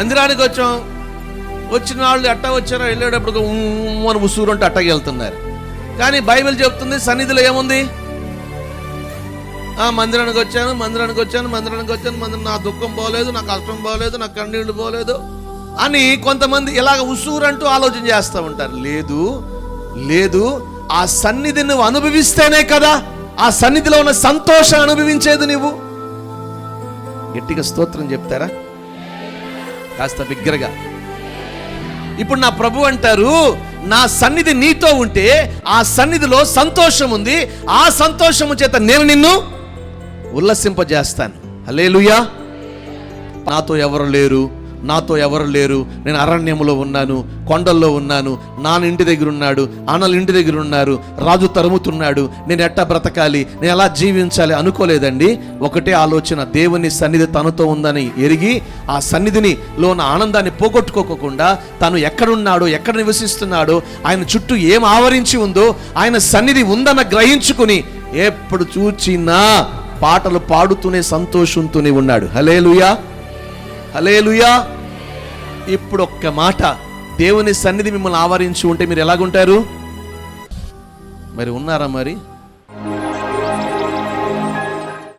మందిరానికి వచ్చాం, వచ్చిన వాళ్ళు ఎట్టా వచ్చారో వెళ్ళేటప్పుడు అని ఉసూరు అంటే అట్టకి వెళ్తున్నారు. కానీ బైబిల్ చెప్తుంది సన్నిధిలో ఏముంది? మందిరానికి వచ్చాను, నా దుఃఖం పోలేదు, నా కష్టం పోలేదు, నా కన్నీళ్లు పోలేదు అని కొంతమంది ఇలాగ ఉసూరంటూ ఆలోచన చేస్తూ ఉంటారు. లేదు, ఆ సన్నిధి నువ్వు అనుభవిస్తేనే కదా ఆ సన్నిధిలో ఉన్న సంతోషం అనుభవించేది. నువ్వు గట్టిగా స్తోత్రం చెప్తారా? కాస్త బిగ్గరగా. ఇప్పుడు నా ప్రభు అంటారు, నా సన్నిధి నీతో ఉంటే ఆ సన్నిధిలో సంతోషం ఉంది, ఆ సంతోషము చేత నేను నిన్ను ఉల్లసింపజేస్తాను. హల్లెలూయా. నాతో ఎవరు లేరు, నేను అరణ్యములో ఉన్నాను, కొండల్లో ఉన్నాను, నాన్న ఇంటి దగ్గర ఉన్నాడు, అన్నలు ఇంటి దగ్గర ఉన్నారు, రాజు తరుముతున్నాడు, నేను ఎట్టా బ్రతకాలి, నేను ఎలా జీవించాలి అనుకోలేదండి. ఒకటే ఆలోచన, దేవుని సన్నిధి తనతో ఉందని ఎరిగి ఆ సన్నిధిని లోన ఆనందాన్ని పోగొట్టుకోకుండా తను ఎక్కడున్నాడో, ఎక్కడ నివసిస్తున్నాడో, ఆయన చుట్టూ ఏం ఆవరించి ఉందో, ఆయన సన్నిధి ఉందన్న గ్రహించుకుని ఎప్పుడు చూచినా పాటలు పాడుతూనే సంతోషంతోనే ఉన్నాడు. హల్లెలూయా, హల్లెలూయా. ఇప్పుడు ఒక్క మాట, దేవుని సన్నిధి మిమ్మల్ని ఆవరించి ఉంటే మీరు ఎలాగుంటారు? మరి ఉన్నారా? మరి